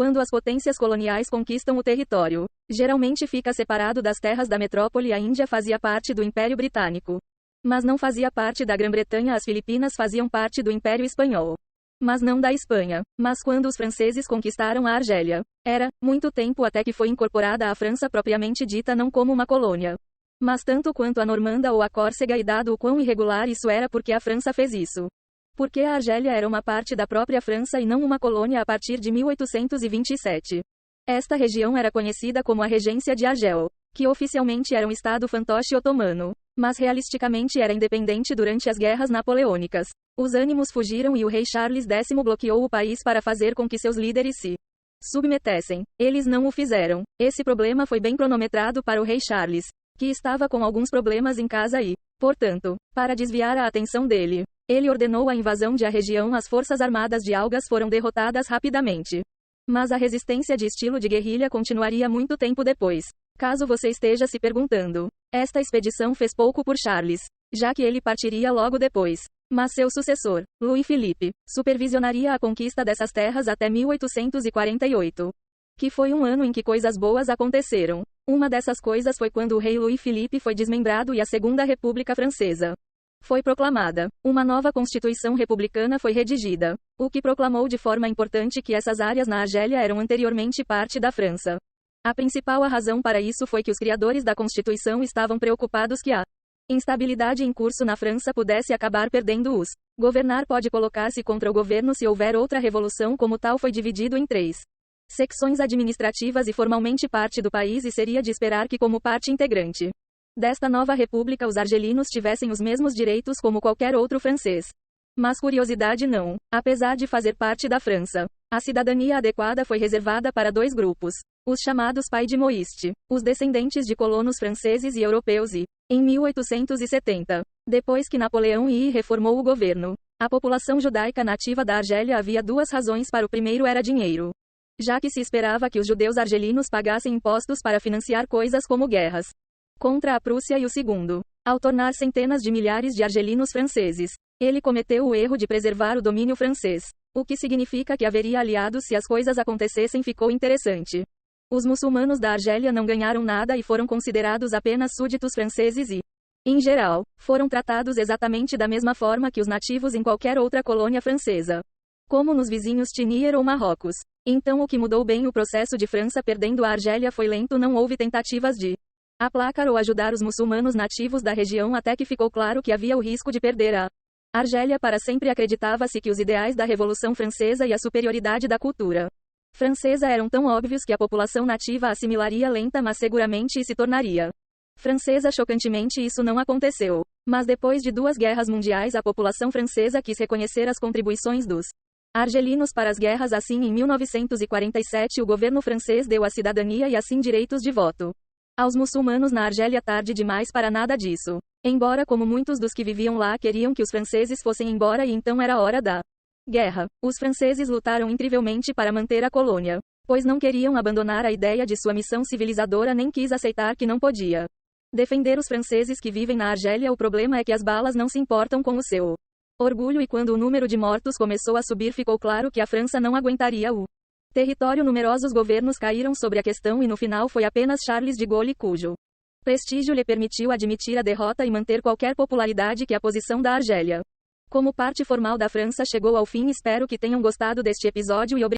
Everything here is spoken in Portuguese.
Quando as potências coloniais conquistam o território, geralmente fica separado das terras da metrópole. A Índia fazia parte do Império Britânico, mas não fazia parte da Grã-Bretanha. As Filipinas faziam parte do Império Espanhol, mas não da Espanha. Mas quando os franceses conquistaram a Argélia, era muito tempo até que foi incorporada à França propriamente dita, não como uma colônia, mas tanto quanto a Normanda ou a Córcega. E dado o quão irregular isso era, porque a França fez isso? Porque a Argélia era uma parte da própria França e não uma colônia a partir de 1827. Esta região era conhecida como a Regência de Argel, que oficialmente era um estado fantoche otomano, mas realisticamente era independente. Durante as guerras napoleônicas, os ânimos fugiram e o rei Charles X bloqueou o país para fazer com que seus líderes se submetessem. Eles não o fizeram. Esse problema foi bem cronometrado para o rei Charles, que estava com alguns problemas em casa e, portanto, para desviar a atenção dele, ele ordenou a invasão de a região. As forças armadas de Algas foram derrotadas rapidamente, mas a resistência de estilo de guerrilha continuaria muito tempo depois. Caso você esteja se perguntando, esta expedição fez pouco por Charles, já que ele partiria logo depois. Mas seu sucessor, Louis Philippe, supervisionaria a conquista dessas terras até 1848, que foi um ano em que coisas boas aconteceram. Uma dessas coisas foi quando o rei Louis Philippe foi desmembrado e a Segunda República Francesa foi proclamada. Uma nova Constituição Republicana foi redigida, o que proclamou de forma importante que essas áreas na Argélia eram anteriormente parte da França. A principal razão para isso foi que os criadores da Constituição estavam preocupados que a instabilidade em curso na França pudesse acabar perdendo-os. Governar pode colocar-se contra o governo se houver outra revolução. Como tal, foi dividido em 3 secções administrativas e formalmente parte do país, e seria de esperar que, como parte integrante desta nova república, os argelinos tivessem os mesmos direitos como qualquer outro francês. Mas curiosidade não. Apesar de fazer parte da França, a cidadania adequada foi reservada para 2 grupos: os chamados Pai de Moïste, os descendentes de colonos franceses e europeus, e, em 1870, depois que Napoleão II reformou o governo, a população judaica nativa da Argélia. Havia 2 razões para o primeiro: era dinheiro, já que se esperava que os judeus argelinos pagassem impostos para financiar coisas como guerras contra a Prússia, e o segundo, ao tornar centenas de milhares de argelinos franceses, ele cometeu o erro de preservar o domínio francês, o que significa que haveria aliados se as coisas acontecessem. Ficou interessante. Os muçulmanos da Argélia não ganharam nada e foram considerados apenas súditos franceses e, em geral, foram tratados exatamente da mesma forma que os nativos em qualquer outra colônia francesa, como nos vizinhos Tinier ou Marrocos. Então, o que mudou bem o processo de França perdendo a Argélia foi lento. Não houve tentativas de aplacar ou ajudar os muçulmanos nativos da região até que ficou claro que havia o risco de perder a Argélia para sempre. Acreditava-se que os ideais da Revolução Francesa e a superioridade da cultura francesa eram tão óbvios que a população nativa assimilaria lenta mas seguramente e se tornaria francesa. Chocantemente, isso não aconteceu. Mas depois de 2 guerras mundiais, a população francesa quis reconhecer as contribuições dos argelinos para as guerras. Assim, em 1947, o governo francês deu a cidadania e assim direitos de voto aos muçulmanos na Argélia. Tarde demais para nada disso. Embora, como muitos dos que viviam lá queriam que os franceses fossem embora e então era hora da guerra, os franceses lutaram incrivelmente para manter a colônia, pois não queriam abandonar a ideia de sua missão civilizadora, nem quis aceitar que não podia defender os franceses que vivem na Argélia. O problema é que as balas não se importam com o seu orgulho, e quando o número de mortos começou a subir, ficou claro que a França não aguentaria o território. Numerosos governos caíram sobre a questão e no final foi apenas Charles de Gaulle cujo prestígio lhe permitiu admitir a derrota e manter qualquer popularidade que a posição da Argélia como parte formal da França chegou ao fim. Espero que tenham gostado deste episódio e obrigado.